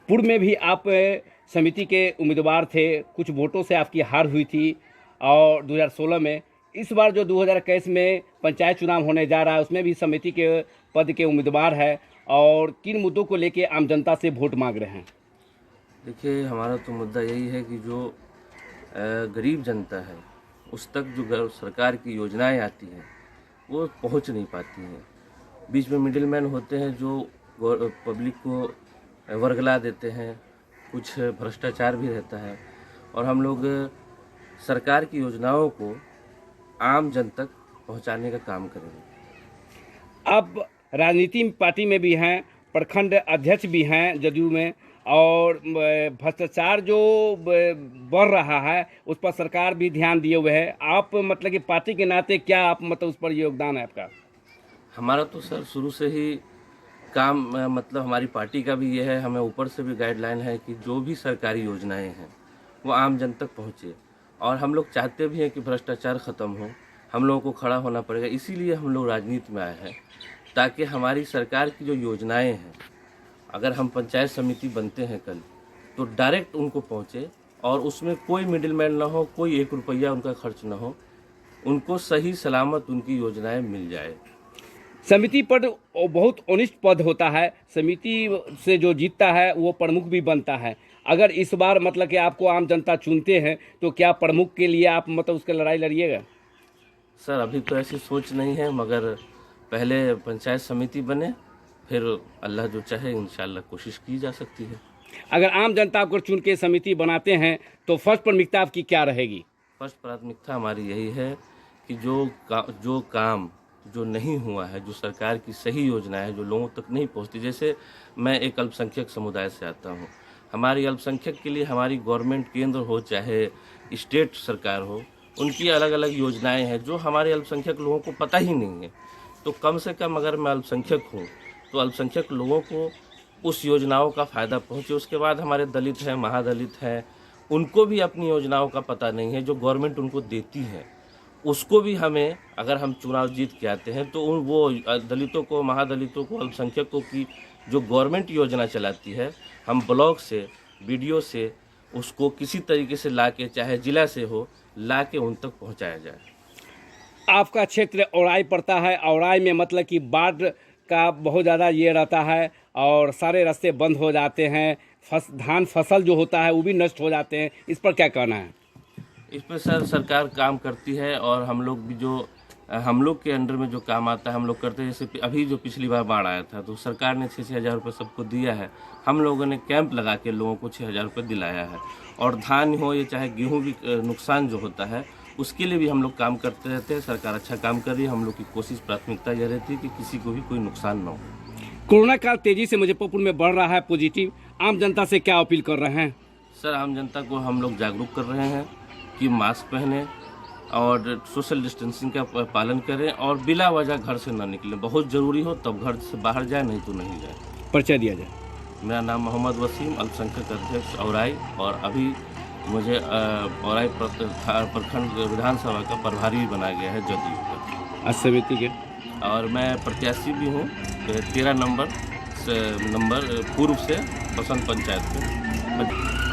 पूर्व में भी आप समिति के उम्मीदवार थे, कुछ वोटों से आपकी हार हुई थी और 2016 में। इस बार जो 2021 में पंचायत चुनाव होने जा रहा है उसमें भी समिति के पद के उम्मीदवार है, और किन मुद्दों को लेके आम जनता से वोट मांग रहे हैं? देखिए, हमारा तो मुद्दा यही है कि जो गरीब जनता है उस तक जो सरकार की योजनाएं आती हैं वो पहुंच नहीं पाती हैं। बीच में मिडिल मैन होते हैं जो पब्लिक को वर्गला देते हैं, कुछ भ्रष्टाचार भी रहता है, और हम लोग सरकार की योजनाओं को आम जन तक पहुंचाने का काम करेंगे। अब राजनीति पार्टी में भी हैं, प्रखंड अध्यक्ष भी हैं जदयू में, और भ्रष्टाचार जो बढ़ रहा है उस पर सरकार भी ध्यान दिए हुए है। आप मतलब कि पार्टी के नाते क्या आप मतलब उस पर योगदान है आपका? हमारा तो सर शुरू से ही काम मतलब हमारी पार्टी का भी ये है, हमें ऊपर से भी गाइडलाइन है कि जो भी सरकारी योजनाएं हैं वो आम जन तक पहुँचे, और हम लोग चाहते भी हैं कि भ्रष्टाचार ख़त्म हो। हम लोगों को खड़ा होना पड़ेगा, इसीलिए हम लोग राजनीति में आए हैं, ताकि हमारी सरकार की जो योजनाएं हैं, अगर हम पंचायत समिति बनते हैं कल, तो डायरेक्ट उनको पहुंचे और उसमें कोई मिडिलमैन ना हो, कोई 1 रुपया उनका खर्च ना हो, उनको सही सलामत उनकी योजनाएं मिल जाए। समिति पद बहुत अनिष्ट पद होता है, समिति से जो जीतता है वो प्रमुख भी बनता है। अगर इस बार मतलब कि आपको आम जनता चुनते हैं तो क्या प्रमुख के लिए आप मतलब उसके लड़ाई लड़िएगा? सर अभी तो ऐसी सोच नहीं है, मगर पहले पंचायत समिति बने, फिर अल्लाह जो चाहे इंशाल्लाह कोशिश की जा सकती है। अगर आम जनता को चुन के समिति बनाते हैं तो फर्स्ट प्राथमिकता आपकी क्या रहेगी? फर्स्ट प्राथमिकता हमारी यही है कि जो काम जो नहीं हुआ है, जो सरकार की सही योजना है जो लोगों तक नहीं पहुंचती, जैसे मैं एक अल्पसंख्यक समुदाय से आता हूं, हमारी अल्पसंख्यक के लिए हमारी गवर्नमेंट केंद्र हो चाहे स्टेट सरकार हो, उनकी अलग अलग योजनाएं हैं जो हमारे अल्पसंख्यक लोगों को पता ही नहीं है। तो कम से कम अगर मैं अल्पसंख्यक हूँ तो अल्पसंख्यक लोगों को उस योजनाओं का फ़ायदा पहुँचे। उसके बाद हमारे दलित हैं, महादलित हैं, उनको भी अपनी योजनाओं का पता नहीं है जो गवर्नमेंट उनको देती है। उसको भी हमें, अगर हम चुनाव जीत के आते हैं तो वो दलितों को, महादलितों को, अल्पसंख्यकों की जो गवर्नमेंट योजना चलाती है, हम ब्लॉक से, बीडीओ से उसको किसी तरीके से ला के, चाहे जिला से हो, ला के उन तक पहुँचाया जाए। आपका क्षेत्र औराई पड़ता है, औराई में मतलब कि बाढ़ का बहुत ज़्यादा ये रहता है और सारे रास्ते बंद हो जाते हैं, धान फसल जो होता है वो भी नष्ट हो जाते हैं। इस पर क्या कहना है? इस पर सर सरकार काम करती है, और हम लोग भी जो हम लोग के अंडर में जो काम आता है हम लोग करते हैं। जैसे अभी जो पिछली बार बाढ़ आया था तो सरकार ने 6-6 हज़ार रुपये सबको दिया है। हम लोगों ने कैंप लगा के लोगों को 6 हज़ार रुपये दिलाया है, और धान हो या चाहे गेहूँ भी नुकसान जो होता है उसके लिए भी हम लोग काम करते रहते हैं। सरकार अच्छा काम कर रही है, हम लोग की कोशिश प्राथमिकता यह रहती है कि किसी को भी कोई नुकसान न हो। कोरोना काल तेजी से मुजफ्फरपुर में बढ़ रहा है, पॉजिटिव, आम जनता से क्या अपील कर रहे हैं? सर आम जनता को हम लोग जागरूक कर रहे हैं कि मास्क पहने और सोशल डिस्टेंसिंग का पालन करें, और बिला वजह घर से ना निकलें। बहुत ज़रूरी हो तब घर से बाहर जाए, नहीं तो नहीं जाए। परिचय दिया जाए। मेरा नाम मोहम्मद वसीम, अल्पसंख्यक अध्यक्ष औराई, और अभी मुझे औराई प्रखंड विधानसभा का प्रभारी बनाया गया है जदयू का समिति के, और मैं प्रत्याशी भी हूँ 13 नंबर पूर्व से बसंत पंचायत में।